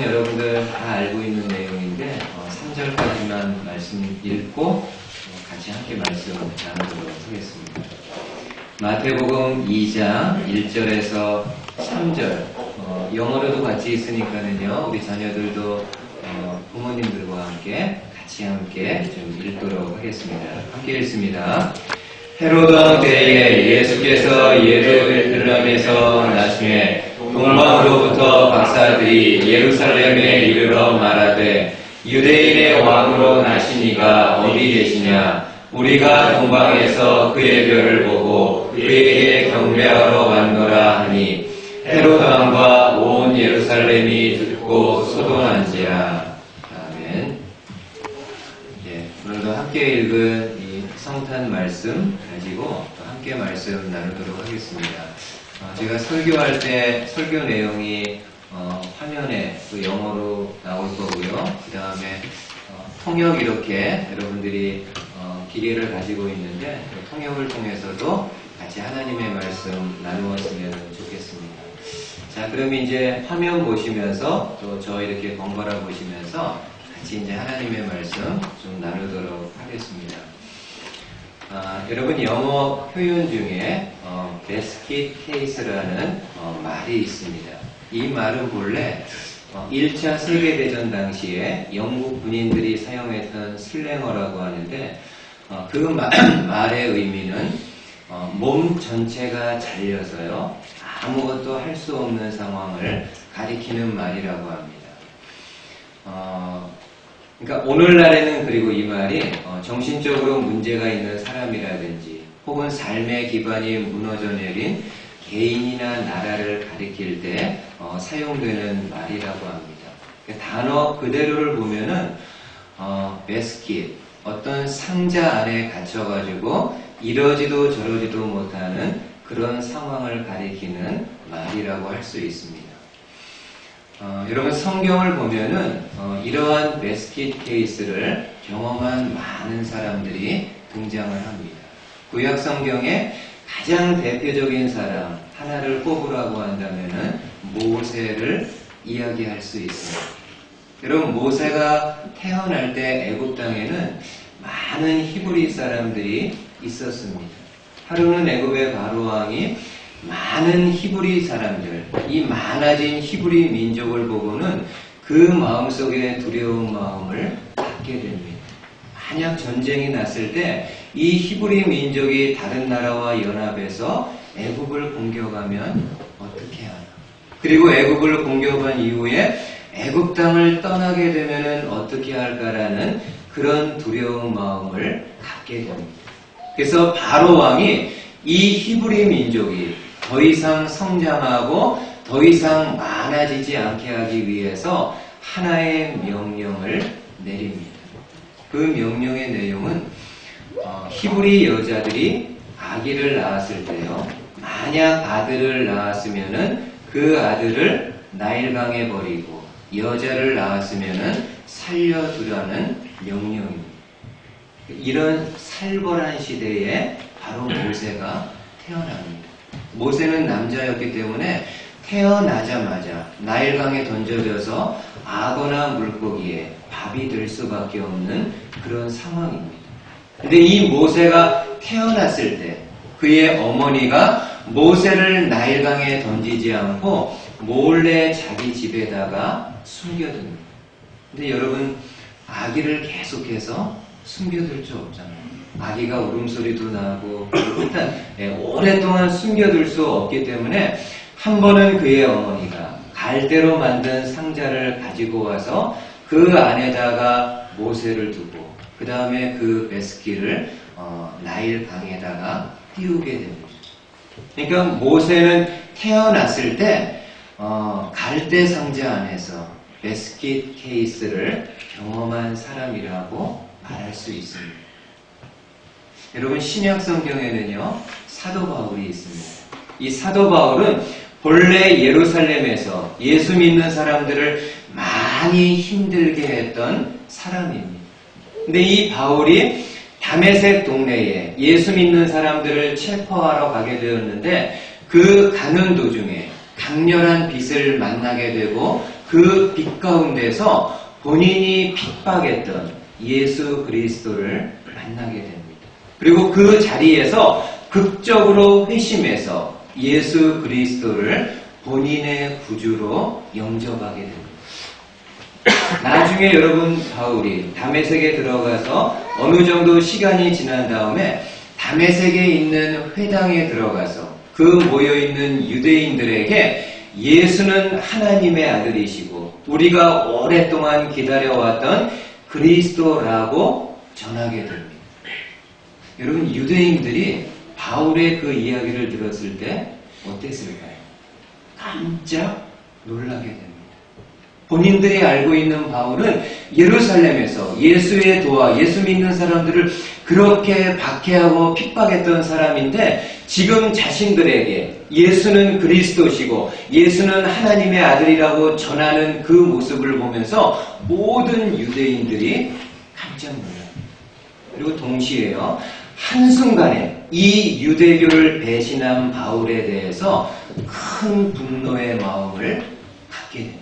내용은 여러분들 다 알고 있는 내용인데 3절까지만 말씀 읽고 같이 함께 말씀 나누도록 하겠습니다. 마태복음 2장 1절에서 3절 영어로도 같이 있으니까는요 우리 자녀들도 부모님들과 함께 좀 읽도록 하겠습니다. 함께 읽습니다. 헤로드 왕 때에 예수께서 예루살렘에서 나중에 동방으로부터 박사들이 예루살렘에 이르러 말하되 유대인의 왕으로 나신 이가 어디 계시냐? 우리가 동방에서 그의 별을 보고 그에게 경배하러 왔노라 하니 헤로드 왕과 온 예루살렘이 듣고 소동한지라. 아멘. 오늘도 함께 읽은 이 성탄 말씀 가지고 함께 말씀 나누도록 하겠습니다. 제가 설교할 때 설교 내용이 화면에 또 영어로 나올 거고요. 그 다음에 통역 이렇게 여러분들이 기계를 가지고 있는데 통역을 통해서도 같이 하나님의 말씀 나누었으면 좋겠습니다. 자, 그럼 이제 화면 보시면서 또 저 이렇게 번갈아 보시면서 같이 이제 하나님의 말씀 좀 나누도록 하겠습니다. 여러분 영어 표현 중에 베스킷 케이스라는 말이 있습니다. 이 말은 본래 1차 세계대전 당시에 영국 군인들이 사용했던 슬랭어라고 하는데 그 말의 의미는 몸 전체가 잘려서요 아무것도 할 수 없는 상황을 가리키는 말이라고 합니다. 그러니까 오늘날에는 그리고 이 말이 정신적으로 문제가 있는 사람이라든지 혹은 삶의 기반이 무너져 내린 개인이나 나라를 가리킬 때 사용되는 말이라고 합니다. 단어 그대로를 보면은 베스킷, 어떤 상자 안에 갇혀가지고 이러지도 저러지도 못하는 그런 상황을 가리키는 말이라고 할 수 있습니다. 여러분 성경을 보면은 이러한 베스킷 케이스를 경험한 많은 사람들이 등장을 합니다. 구약 성경에 가장 대표적인 사람 하나를 꼽으라고 한다면은 모세를 이야기할 수 있습니다. 여러분 모세가 태어날 때 애굽 땅에는 많은 히브리 사람들이 있었습니다. 하루는 애굽의 바로 왕이 많은 히브리 사람들, 이 많아진 히브리 민족을 보고는 그 마음속에 두려운 마음을 갖게 됩니다. 만약 전쟁이 났을 때 이 히브리 민족이 다른 나라와 연합해서 애굽을 공격하면 어떻게 하나? 그리고 애굽을 공격한 이후에 애굽 땅을 떠나게 되면 어떻게 할까라는 그런 두려운 마음을 갖게 됩니다. 그래서 바로 왕이 이 히브리 민족이 더 이상 성장하고 더 이상 많아지지 않게 하기 위해서 하나의 명령을 내립니다. 그 명령의 내용은 히브리 여자들이 아기를 낳았을 때요. 만약 아들을 낳았으면은 그 아들을 나일강에 버리고 여자를 낳았으면은 살려두라는 명령입니다. 이런 살벌한 시대에 바로 모세가 태어납니다. 모세는 남자였기 때문에 태어나자마자 나일강에 던져져서 악어나 물고기에 밥이 될 수밖에 없는 그런 상황입니다. 근데 이 모세가 태어났을 때 그의 어머니가 모세를 나일강에 던지지 않고 몰래 자기 집에다가 숨겨둡니다. 근데 여러분 아기를 계속해서 숨겨둘 수 없잖아요. 아기가 울음소리도 나고 일단 오랫동안 숨겨둘 수 없기 때문에 한 번은 그의 어머니가 갈대로 만든 상자를 가지고 와서 그 안에다가 모세를 두고 그 다음에 그 베스킷을 나일 강에다가 띄우게 됩니다. 그러니까 모세는 태어났을 때 갈대 상자 안에서 베스킷 케이스를 경험한 사람이라고 말할 수 있습니다. 여러분 신약 성경에는요 사도 바울이 있습니다. 이 사도 바울은 본래 예루살렘에서 예수 믿는 사람들을 많이 힘들게 했던 사람입니다. 근데 이 바울이 다메섹 동네에 예수 믿는 사람들을 체포하러 가게 되었는데 그 가는 도중에 강렬한 빛을 만나게 되고 그 빛 가운데서 본인이 핍박했던 예수 그리스도를 만나게 됩니다. 그리고 그 자리에서 극적으로 회심해서 예수 그리스도를 본인의 구주로 영접하게 됩니다. 나중에 여러분 바울이 다메섹에 들어가서 어느 정도 시간이 지난 다음에 다메섹에 있는 회당에 들어가서 그 모여있는 유대인들에게 예수는 하나님의 아들이시고 우리가 오랫동안 기다려왔던 그리스도라고 전하게 됩니다. 여러분 유대인들이 바울의 그 이야기를 들었을 때 어땠을까요? 깜짝 놀라게 됩니다. 본인들이 알고 있는 바울은 예루살렘에서 예수의 도와 예수 믿는 사람들을 그렇게 박해하고 핍박했던 사람인데 지금 자신들에게 예수는 그리스도시고 예수는 하나님의 아들이라고 전하는 그 모습을 보면서 모든 유대인들이 깜짝 놀랍니다. 그리고 동시에요. 한순간에 이 유대교를 배신한 바울에 대해서 큰 분노의 마음을 갖게 됩니다.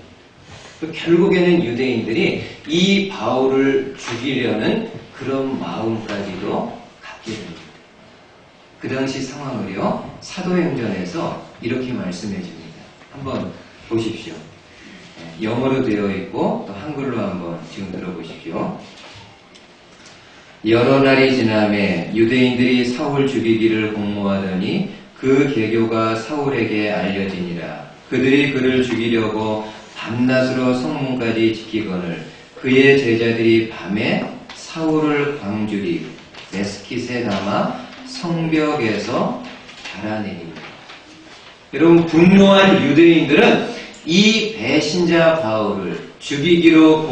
결국에는 유대인들이 이 바울을 죽이려는 그런 마음까지도 갖게 됩니다. 그 당시 상황을요, 사도행전에서 이렇게 말씀해 줍니다. 한번 보십시오. 영어로 되어 있고 또 한글로 한번 지금 들어보십시오. 여러 날이 지나매 유대인들이 사울 죽이기를 공모하더니 그 계교가 사울에게 알려지니라. 그들이 그를 죽이려고 밤낮으로 성문까지 지키거늘 그의 제자들이 밤에 사울을 광주리 메스킷에 담아 성벽에서 달아내립니다. 여러분 분노한 유대인들은 이 배신자 바울을 죽이기로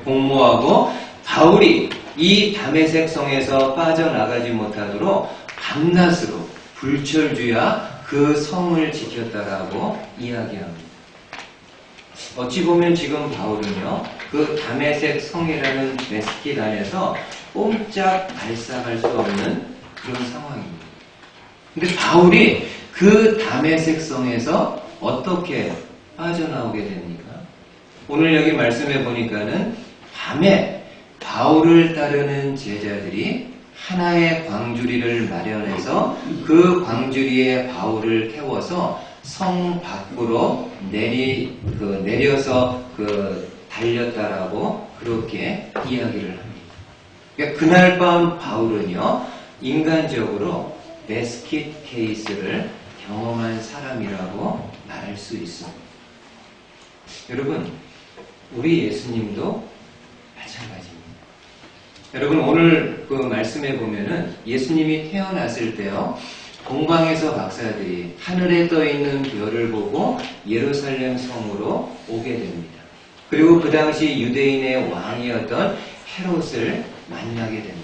공모하고 바울이 이 다메섹 성에서 빠져나가지 못하도록 밤낮으로 불철주야 그 성을 지켰다라고 이야기합니다. 어찌 보면 지금 바울은요, 그 다메섹 성이라는 메스킷 안에서 꼼짝 발사할 수 없는 그런 상황입니다. 근데 바울이 그 다메섹 성에서 어떻게 빠져나오게 됩니까? 오늘 여기 말씀해 보니까는 밤에 바울을 따르는 제자들이 하나의 광주리를 마련해서 그 광주리에 바울을 태워서 성 밖으로 내려서 달렸다라고 그렇게 이야기를 합니다. 그러니까 그날 밤 바울은요, 인간적으로 메스킷 케이스를 경험한 사람이라고 말할 수 있습니다. 여러분, 우리 예수님도 마찬가지입니다. 여러분, 오늘 그 말씀에 보면은 예수님이 태어났을 때요, 동방에서 박사들이 하늘에 떠 있는 별을 보고 예루살렘 성으로 오게 됩니다. 그리고 그 당시 유대인의 왕이었던 헤롯을 만나게 됩니다.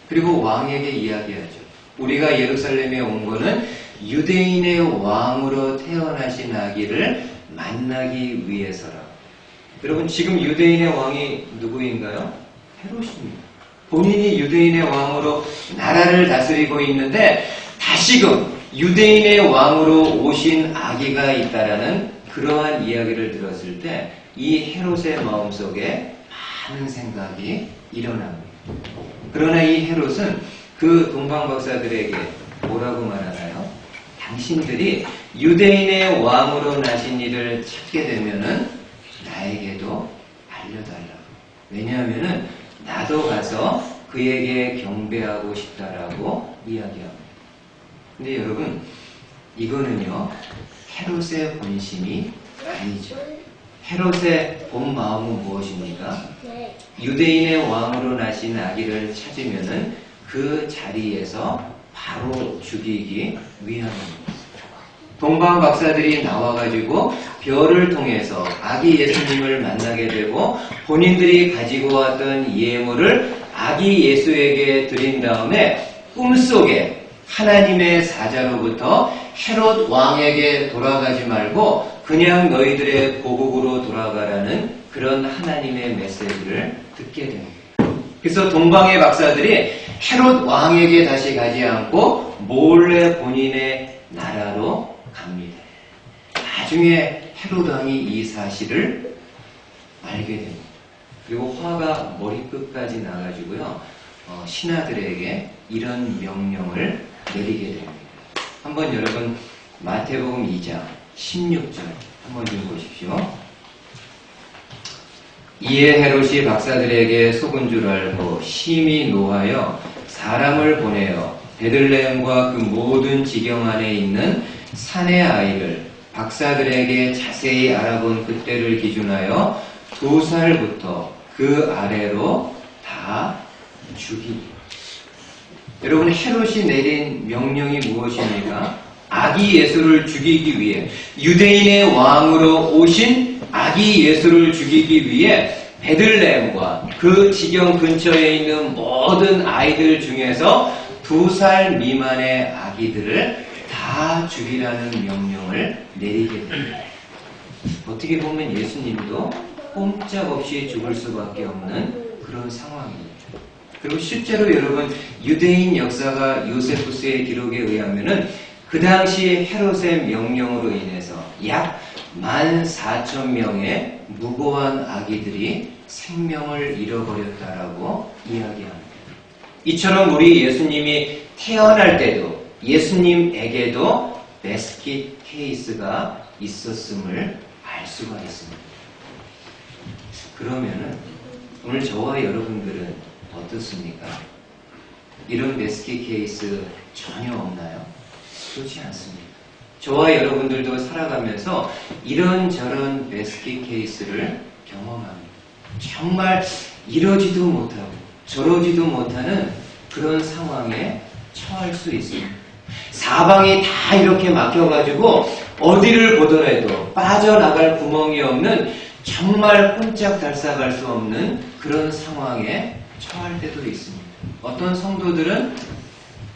그리고 왕에게 이야기하죠. 우리가 예루살렘에 온 거는 유대인의 왕으로 태어나신 아기를 만나기 위해서라. 여러분 지금 유대인의 왕이 누구인가요? 헤롯입니다. 본인이 유대인의 왕으로 나라를 다스리고 있는데 다시금 유대인의 왕으로 오신 아기가 있다라는 그러한 이야기를 들었을 때 이 헤롯의 마음속에 많은 생각이 일어납니다. 그러나 이 헤롯은 그 동방박사들에게 뭐라고 말하나요? 당신들이 유대인의 왕으로 나신 이를 찾게 되면은 나에게도 알려달라고. 왜냐하면은 나도 가서 그에게 경배하고 싶다라고 이야기합니다. 근데 여러분, 이거는요, 헤롯의 본심이 아니죠. 헤롯의 본 마음은 무엇입니까? 유대인의 왕으로 나신 아기를 찾으면은 그 자리에서 바로 죽이기 위함입니다. 동방 박사들이 나와가지고 별을 통해서 아기 예수님을 만나게 되고 본인들이 가지고 왔던 예물을 아기 예수에게 드린 다음에 꿈속에 하나님의 사자로부터 헤롯 왕에게 돌아가지 말고 그냥 너희들의 고국으로 돌아가라는 그런 하나님의 메시지를 듣게 됩니다. 그래서 동방의 박사들이 헤롯 왕에게 다시 가지 않고 몰래 본인의 나라로 갑니다. 나중에 헤롯 왕이 이 사실을 알게 됩니다. 그리고 화가 머리끝까지 나가지고요, 신하들에게 이런 명령을 내리게 됩니다. 한번 여러분 마태복음 2장 16절 한번 좀 보십시오. 이에 헤롯이 박사들에게 속은 줄 알고 심히 노하여 사람을 보내어 베들레헴과 그 모든 지경 안에 있는 산의 아이를 박사들에게 자세히 알아본 그때를 기준하여 2살부터 그 아래로 다 죽이니. 여러분, 헤롯이 내린 명령이 무엇입니까? 아기 예수를 죽이기 위해, 유대인의 왕으로 오신 아기 예수를 죽이기 위해 베들레헴과 그 지경 근처에 있는 모든 아이들 중에서 2살 미만의 아기들을 다 죽이라는 명령을 내리게 됩니다. 어떻게 보면 예수님도 꼼짝없이 죽을 수밖에 없는 그런 상황입니다. 그리고 실제로 여러분, 유대인 역사가 요세푸스의 기록에 의하면은 그 당시 헤롯의 명령으로 인해서 약 14,000명의 무고한 아기들이 생명을 잃어버렸다라고 이야기합니다. 이처럼 우리 예수님이 태어날 때도 예수님에게도 베스킷 케이스가 있었음을 알 수가 있습니다. 그러면은 오늘 저와 여러분들은 어떻습니까? 이런 베스킷 케이스 전혀 없나요? 그렇지 않습니다. 저와 여러분들도 살아가면서 이런저런 베스킷 케이스를 경험합니다. 정말 이러지도 못하고 저러지도 못하는 그런 상황에 처할 수 있습니다. 사방이 다 이렇게 막혀가지고 어디를 보더라도 빠져나갈 구멍이 없는, 정말 꼼짝달싹할 수 없는 그런 상황에 처할 때도 있습니다. 어떤 성도들은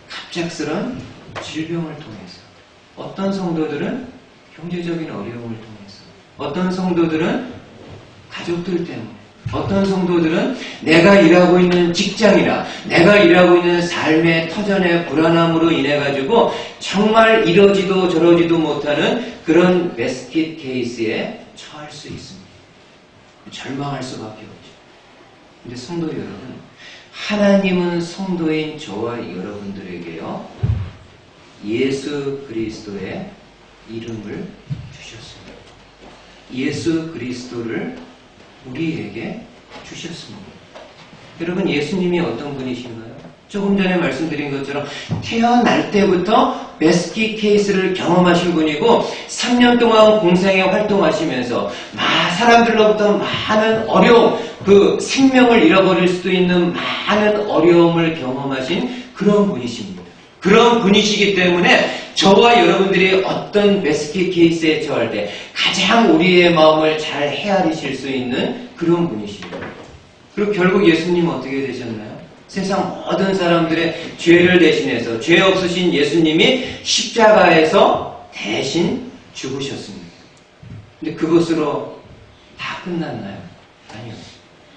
갑작스런 질병을 통해서, 어떤 성도들은 경제적인 어려움을 통해서, 어떤 성도들은 가족들 때문에, 어떤 성도들은 내가 일하고 있는 직장이나 내가 일하고 있는 삶의 터전의 불안함으로 인해 가지고 정말 이러지도 저러지도 못하는 그런 베스킷 케이스에 처할 수 있습니다. 절망할 수밖에 없죠. 근데 성도 여러분, 하나님은 성도인 저와 여러분들에게요, 예수 그리스도의 이름을 주셨습니다. 예수 그리스도를 우리에게 주셨습니다. 여러분, 예수님이 어떤 분이신가요? 조금 전에 말씀드린 것처럼 태어날 때부터 베스킷 케이스를 경험하신 분이고 3년 동안 공생에 활동하시면서 사람들로부터 많은 어려움, 그 생명을 잃어버릴 수도 있는 많은 어려움을 경험하신 그런 분이십니다. 그런 분이시기 때문에 저와 여러분들이 어떤 베스킷 케이스에 처할 때 가장 우리의 마음을 잘 헤아리실 수 있는 그런 분이십니다. 그리고 결국 예수님은 어떻게 되셨나요? 세상 모든 사람들의 죄를 대신해서 죄 없으신 예수님이 십자가에서 대신 죽으셨습니다. 근데 그것으로 다 끝났나요? 아니요.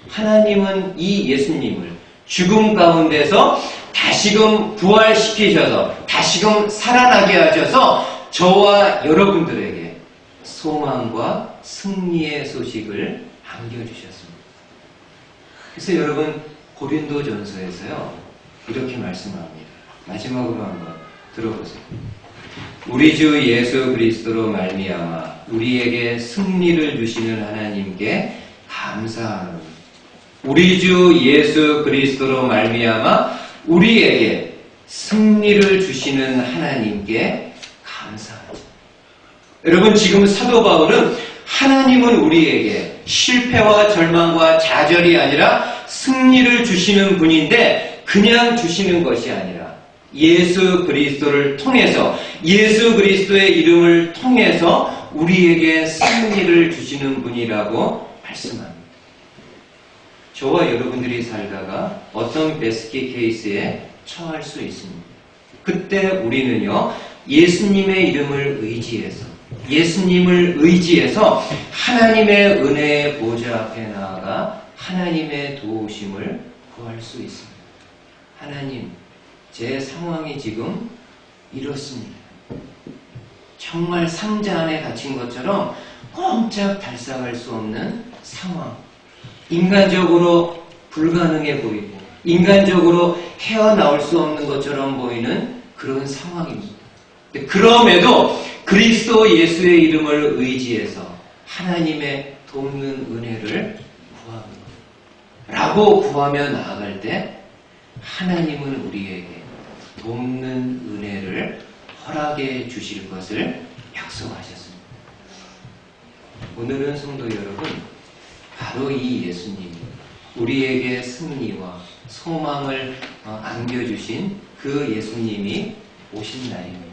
하나님은 이 예수님을 죽음 가운데서 다시금 부활시키셔서 다시금 살아나게 하셔서 저와 여러분들에게 소망과 승리의 소식을 안겨주셨습니다. 그래서 여러분, 고린도전서에서요 이렇게 말씀합니다. 마지막으로 한번 들어보세요. 우리 주 예수 그리스도로 말미암아 우리에게 승리를 주시는 하나님께 감사하노니. 우리 주 예수 그리스도로 말미암아 우리에게 승리를 주시는 하나님께 감사하노니. 여러분, 지금 사도 바울은 하나님은 우리에게 실패와 절망과 좌절이 아니라 승리를 주시는 분인데, 그냥 주시는 것이 아니라 예수 그리스도를 통해서, 예수 그리스도의 이름을 통해서 우리에게 승리를 주시는 분이라고 말씀합니다. 저와 여러분들이 살다가 어떤 베스킷 케이스에 처할 수 있습니다. 그때 우리는요, 예수님의 이름을 의지해서, 예수님을 의지해서 하나님의 은혜의 보좌 앞에 나아가 하나님의 도우심을 구할 수 있습니다. 하나님, 제 상황이 지금 이렇습니다. 정말 상자 안에 갇힌 것처럼 꼼짝 달싹할 수 없는 상황. 인간적으로 불가능해 보이고 인간적으로 헤어나올 수 없는 것처럼 보이는 그런 상황입니다. 그럼에도 그리스도 예수의 이름을 의지해서 하나님의 돕는 은혜를 구합니다. 라고 구하며 나아갈 때 하나님은 우리에게 돕는 은혜를 허락해 주실 것을 약속하셨습니다. 오늘은 성도 여러분, 바로 이 예수님이 우리에게 승리와 소망을 안겨주신 그 예수님이 오신 날입니다.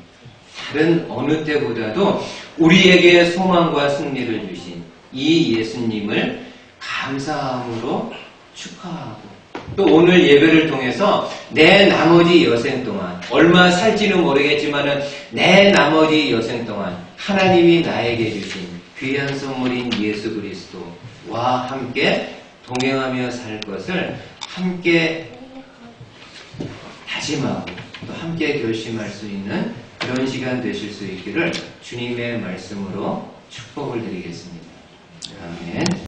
다른 어느 때보다도 우리에게 소망과 승리를 주신 이 예수님을 감사함으로 축하하고 또 오늘 예배를 통해서 내 나머지 여생 동안 얼마 살지는 모르겠지만 내 나머지 여생 동안 하나님이 나에게 주신 귀한 선물인 예수 그리스도와 함께 동행하며 살 것을 함께 다짐하고 또 함께 결심할 수 있는 그런 시간 되실 수 있기를 주님의 말씀으로 축복을 드리겠습니다. 아멘.